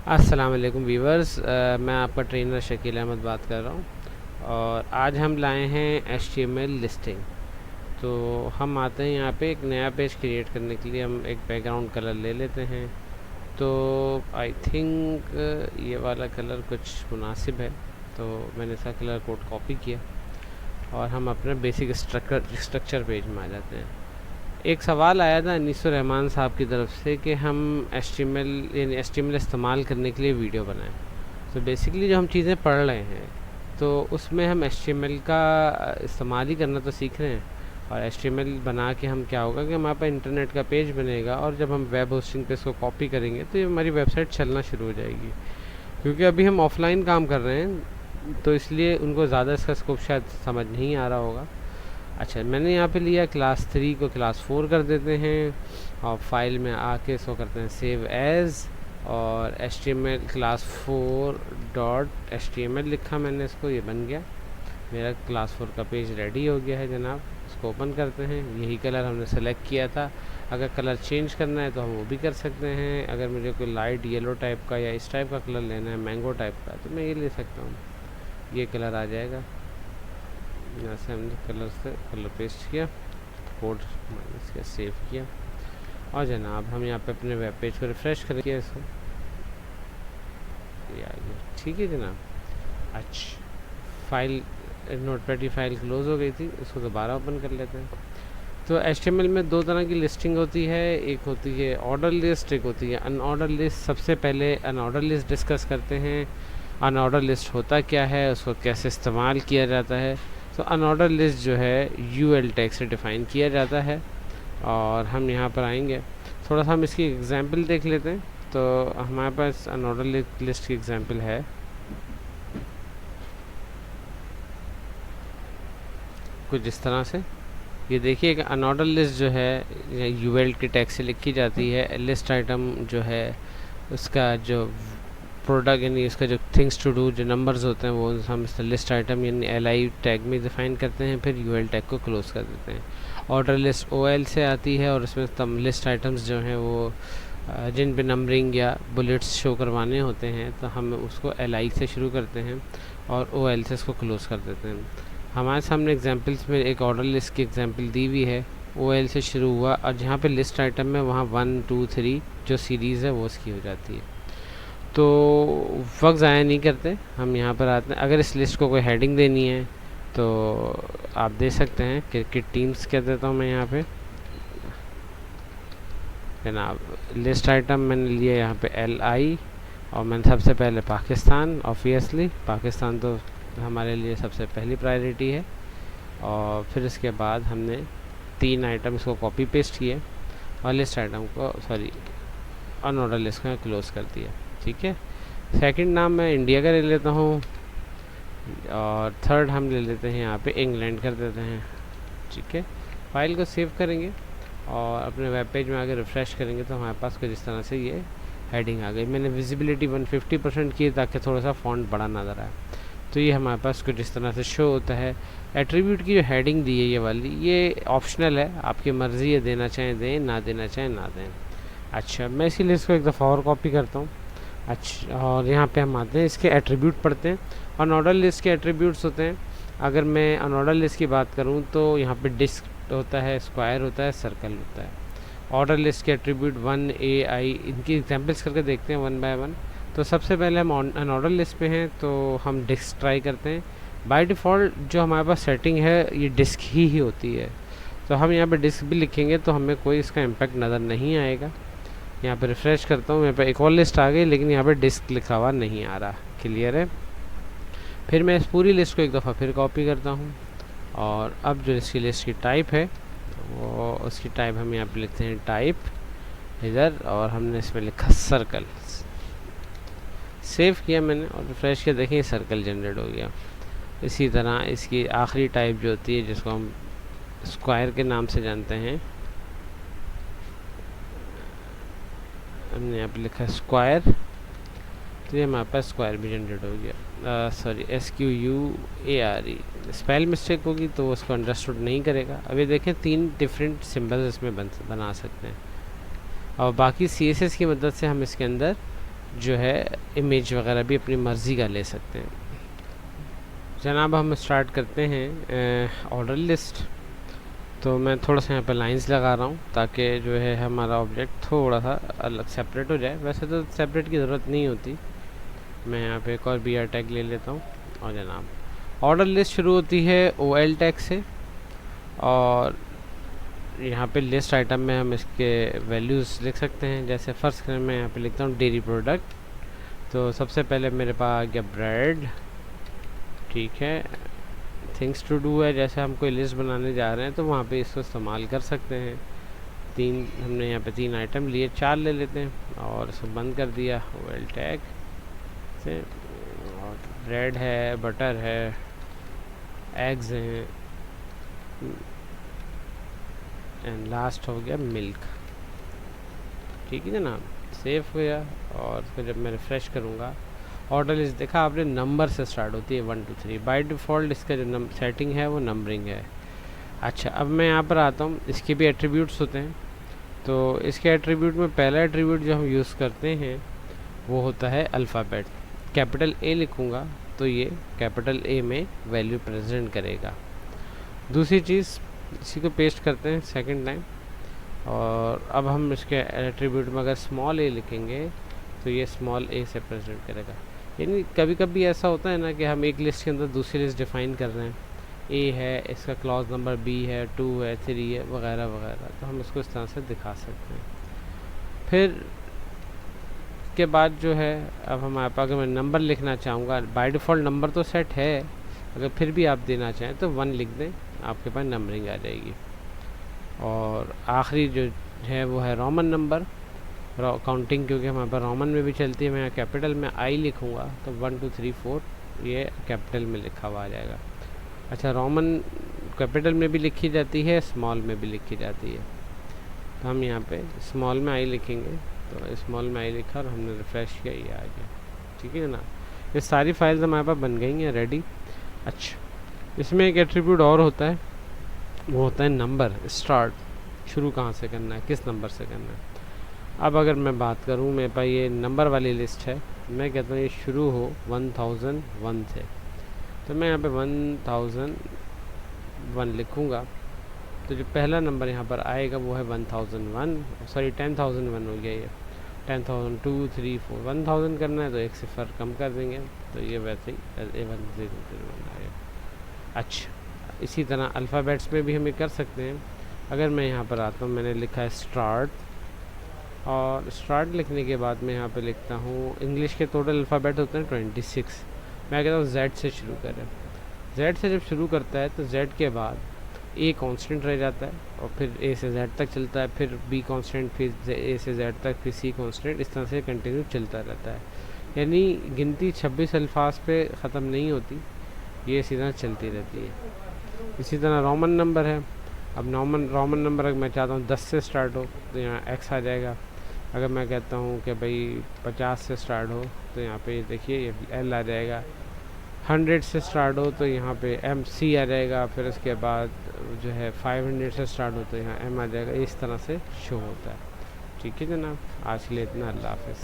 अस्सलाम वालेकुम वीवर्स, मैं आपका ट्रेनर शकील अहमद बात कर रहा हूँ। और आज हम लाए हैं HTML लिस्टिंग। तो हम आते हैं यहाँ पे एक नया पेज क्रिएट करने के लिए। हम एक बैकग्राउंड कलर ले लेते हैं। तो आई थिंक ये वाला कलर कुछ मुनासिब है, तो मैंने इसका कलर कोड कॉपी किया और हम अपने बेसिक स्ट्रक्चर पेज में आ जाते हैं। एक सवाल आया था अनीसुर रहमान साहब की तरफ से कि हम HTML इस्तेमाल करने के लिए वीडियो बनाएं। तो बेसिकली जो हम चीज़ें पढ़ रहे हैं तो उसमें हम HTML का इस्तेमाल ही करना तो सीख रहे हैं। और HTML बना के हम क्या होगा कि हमारे पास इंटरनेट का पेज बनेगा और जब हम वेब होस्टिंग पे इसको कॉपी करेंगे तो ये हमारी वेबसाइट चलना शुरू हो जाएगी। क्योंकि अभी हम ऑफलाइन काम कर रहे हैं तो इसलिए उनको ज़्यादा इसका स्कोप शायद समझ नहीं आ रहा होगा। अच्छा, मैंने यहाँ पे लिया क्लास 3 को क्लास 4 कर देते हैं और फाइल में आके इसको करते हैं सेव एज़ और HTML क्लास 4 डॉट HTML लिखा मैंने इसको, ये बन गया मेरा क्लास 4 का पेज रेडी हो गया है जनाब। इसको ओपन करते हैं। यही कलर हमने सेलेक्ट किया था। अगर कलर चेंज करना है तो हम वो भी कर सकते हैं। अगर मुझे कोई लाइट येलो टाइप का या इस टाइप का कलर लेना है, मैंगो टाइप का, तो मैं ये ले सकता हूँ। ये कलर आ जाएगा। यहाँ से हमने कलर से कलर पेस्ट किया, कोड माइनस किया, सेव किया और जनाब हम यहाँ पे अपने वेब पेज को रिफ़्रेश करेंगे। इसको ये आ गया, ठीक है जनाब। अच्छा, फाइल नोटपैड की फ़ाइल क्लोज़ हो गई थी, इसको दोबारा ओपन कर लेते हैं। तो HTML में दो तरह की लिस्टिंग होती है, एक होती है ऑर्डर लिस्ट, एक होती है अनऑर्डर लिस्ट। सबसे पहले अनऑर्डर लिस्ट डिस्कस करते हैं। अनऑर्डर लिस्ट होता क्या है, उसको कैसे इस्तेमाल किया जाता है। तो अनऑर्डर लिस्ट जो है UL टैग से डिफ़ाइन किया जाता है और हम यहाँ पर आएंगे। थोड़ा सा हम इसकी एग्जांपल देख लेते हैं। तो हमारे पास अनऑर्डर लिस्ट की एग्जांपल है कुछ इस तरह से। ये देखिए कि अनऑर्डर लिस्ट जो है UL के टैग से लिखी जाती है। लिस्ट आइटम जो है उसका जो प्रोडक्ट यानी इसका जो थिंग्स टू डू जो नंबर्स होते हैं वो हम इस लिस्ट आइटम यानी LI टैग में डिफ़ाइन करते हैं, फिर UL टैग को क्लोज़ कर देते हैं। ऑर्डर लिस्ट OL से आती है और उसमें तम लिस्ट आइटम्स जो हैं वो जिन पे नंबरिंग या बुलेट्स शो करवाने होते हैं तो हम उसको LI से शुरू करते हैं और OL से इसको क्लोज़ कर देते हैं। हमारे सामने एग्जांपल्स में एक ऑर्डर लिस्ट की एग्जांपल दी हुई है, OL से शुरू हुआ और जहाँ पे लिस्ट आइटम में वहाँ 1 2 3 जो सीरीज़ है वो उसकी हो जाती है। तो वक्त ज़ाया नहीं करते, हम यहाँ पर आते हैं। अगर इस लिस्ट को कोई हेडिंग देनी है तो आप दे सकते हैं। क्रिकेट टीम्स कह देता हूँ मैं यहाँ पे जनाब। लिस्ट आइटम मैंने लिया यहाँ पे LI और मैंने सबसे पहले पाकिस्तान, ऑब्वियसली पाकिस्तान तो हमारे लिए सबसे पहली प्रायोरिटी है। और फिर इसके बाद हमने 3 आइटम इसको कॉपी पेस्ट किए और लिस्ट आइटम को अनऑर्डर लिस्ट का क्लोज़ कर दिया, ठीक है। सेकंड नाम मैं इंडिया का ले लेता हूँ और थर्ड हम ले लेते हैं यहाँ पे इंग्लैंड कर देते हैं, ठीक है। फाइल को सेव करेंगे और अपने वेब पेज में आगे रिफ़्रेश करेंगे तो हमारे पास कुछ इस तरह से ये हेडिंग आ गई। मैंने विजिबिलिटी 150% की ताकि थोड़ा सा फ़ॉन्ट बड़ा नज़र आए। तो ये हमारे पास कुछ इस तरह से शो होता है। एट्रीब्यूट की जो हेडिंग दी है ये वाली, ये ऑप्शनल है, आपकी मर्ज़ी है, देना चाहें दें, ना देना चाहें ना दें। अच्छा, मैं इसीलिए इसको एक दफ़ा और कॉपी करता हूँ। अच्छा, और यहाँ पे हम आते हैं, इसके एट्रीब्यूट पढ़ते हैं। अनऑर्डर लिस्ट के एट्रीब्यूट्स होते हैं। अगर मैं अनऑर्डर लिस्ट की बात करूँ तो यहाँ पे डिस्क होता है, स्क्वायर होता है, सर्कल होता है। ऑर्डर लिस्ट के एट्रीब्यूट 1 AI, इनकी एग्जांपल्स करके देखते हैं 1 बाय 1। तो सबसे पहले हम अनऑर्डर लिस्ट पे हैं तो हम डिस्क ट्राई करते हैं। बाय डिफ़ॉल्ट जो हमारे पास सेटिंग है ये डिस्क ही होती है, तो हम यहाँ पे डिस्क भी लिखेंगे तो हमें कोई इसका इम्पैक्ट नज़र नहीं आएगा। यहाँ पे रिफ़्रेश करता हूँ, यहाँ पे एक और लिस्ट आ गई लेकिन यहाँ पे डिस्क लिखा हुआ नहीं आ रहा। क्लियर है। फिर मैं इस पूरी लिस्ट को एक दफ़ा फिर कॉपी करता हूँ और अब जो इसकी लिस्ट की टाइप है वो उसकी टाइप हम यहाँ पे लिखते हैं टाइप इधर, और हमने इसमें लिखा सर्कल। सेव किया मैंने और रिफ़्रेश किया, देखें सर्कल जनरेट हो गया। इसी तरह इसकी आखिरी टाइप जो होती है जिसको हम स्क्वायर के नाम से जानते हैं, हमने यहाँ पे लिखा स्क्वायर, तो ये हमारे पास स्क्वायर भी जनरेट हो गया। सॉरी, SQUARE स्पेल मिस्टेक होगी तो उसको अंडरस्टूड नहीं करेगा। अभी देखें 3 डिफरेंट सिंबल्स इसमें बना सकते हैं और बाकी CSS की मदद से हम इसके अंदर जो है इमेज वगैरह भी अपनी मर्ज़ी का ले सकते हैं। जनाब हम स्टार्ट करते हैं ऑर्डर लिस्ट। तो मैं थोड़ा सा यहाँ पे लाइंस लगा रहा हूँ ताकि जो है हमारा ऑब्जेक्ट थोड़ा सा अलग सेपरेट हो जाए। वैसे तो सेपरेट की ज़रूरत नहीं होती। मैं यहाँ पे एक और बी आर टैग ले लेता हूँ। और जनाब ऑर्डर लिस्ट शुरू होती है ओ एल टैग से, और यहाँ पे लिस्ट आइटम में हम इसके वैल्यूज़ लिख सकते हैं। जैसे फर्स्ट मैं यहाँ पे लिखता हूँ डेयरी प्रोडक्ट। तो सबसे पहले मेरे पास आ गया ब्रेड, ठीक है। थिंग्स टू डू है, जैसे हम कोई लिस्ट बनाने जा रहे हैं तो वहाँ पे इसको इस्तेमाल कर सकते हैं। हमने यहाँ पे 3 आइटम लिए, 4 ले लेते हैं और इसको बंद कर दिया वेल टैग से। और ब्रेड है, बटर है, एग्स हैं, एंड लास्ट हो गया मिल्क। ठीक है जनाब, सेव हो गया। और फिर जब मैं रिफ़्रेश करूँगा, ऑर्डर लिस्ट देखा आपने नंबर से स्टार्ट होती है 1 2 3। बाय डिफ़ॉल्ट इसका जो सेटिंग है वो नंबरिंग है। अच्छा, अब मैं यहाँ पर आता हूँ। इसके भी एट्रीब्यूट्स होते हैं। तो इसके एट्रीब्यूट में पहला एट्रीब्यूट जो हम यूज़ करते हैं वो होता है अल्फ़ाबेट। कैपिटल ए लिखूँगा तो ये कैपिटल ए में वैल्यू प्रेजेंट करेगा। दूसरी चीज़, इसी को पेस्ट करते हैं सेकंड टाइम। और अब हम इसके एट्रीब्यूट में अगर स्मॉल ए लिखेंगे तो ये स्मॉल ए से प्रेजेंट करेगा। यानी कभी कभी ऐसा होता है ना कि हम एक लिस्ट के अंदर दूसरी लिस्ट डिफ़ाइन कर रहे हैं। ए है, इसका क्लॉज नंबर बी है, 2 है, 3 है, वगैरह वगैरह। तो हम इसको इस तरह से दिखा सकते हैं। फिर के बाद जो है, अब हमारे पास अगर मैं नंबर लिखना चाहूँगा, बाय डिफ़ॉल्ट नंबर तो सेट है, अगर फिर भी आप देना चाहें तो 1 लिख दें, आपके पास नंबरिंग आ जाएगी। और आखिरी जो है वो है रोमन नंबर काउंटिंग, क्योंकि हमारे पास रोमन में भी चलती है। मैं यहाँ कैपिटल में आई लिखूँगा तो 1 2 3 4 ये कैपिटल में लिखा हुआ आ जाएगा। अच्छा, रोमन कैपिटल में भी लिखी जाती है, स्मॉल में भी लिखी जाती है। तो हम यहाँ पे स्मॉल में आई लिखेंगे, तो स्मॉल में आई लिखा और हमने रिफ़्रेश किया, ये आ गया। ठीक है ना, ये सारी फाइल्स हमारे पास बन गई हैं रेडी। अच्छा, इसमें एक एट्रीब्यूट और होता है, वो होता है नंबर स्टार्ट। शुरू कहाँ से करना है, किस नंबर से करना है। अब अगर मैं बात करूँ, मेरे पास ये नंबर वाली लिस्ट है। मैं कहता हूँ ये शुरू हो 1001 से, तो मैं यहाँ पे 1001 लिखूँगा। तो जो पहला नंबर यहाँ पर आएगा वो है 1001, सॉरी 10,001 हो गया। ये 10,002 3 4 1000 करना है तो एक सिफर कम कर देंगे, तो ये वैसे ही 1001 आएगा। अच्छा, इसी तरह अल्फ़ाबेट्स में भी हम ये कर सकते हैं। अगर मैं यहाँ पर आता हूँ, मैंने लिखा है स्टार्ट, और स्टार्ट लिखने के बाद मैं यहाँ पे लिखता हूँ, इंग्लिश के टोटल अल्फ़ाबेट होते हैं 26। मैं कहता हूँ जेड से शुरू करें। जेड से जब शुरू करता है तो जेड के बाद ए कांस्टेंट रह जाता है, और फिर ए से जेड तक चलता है, फिर बी कांस्टेंट, फिर ए से जेड तक, फिर सी कांस्टेंट, इस तरह से कंटिन्यू चलता रहता है। यानी गिनती 26 अल्फाज पे ख़त्म नहीं होती, ये इसी तरह चलती रहती है। इसी तरह रोमन नंबर है। अब रोमन नंबर अगर मैं चाहता हूँ 10 से स्टार्ट हो तो यहाँ एक्स आ जाएगा। अगर मैं कहता हूँ कि भाई 50 से स्टार्ट हो तो यहाँ पे देखिए ये एल आ जाएगा। 100 से स्टार्ट हो तो यहाँ पे एम सी आ जाएगा। फिर उसके बाद जो है 500 से स्टार्ट हो तो यहाँ एम आ जाएगा। इस तरह से शो होता है। ठीक है जनाब, आज के लिए इतना। अल्लाह हाफ़िज़।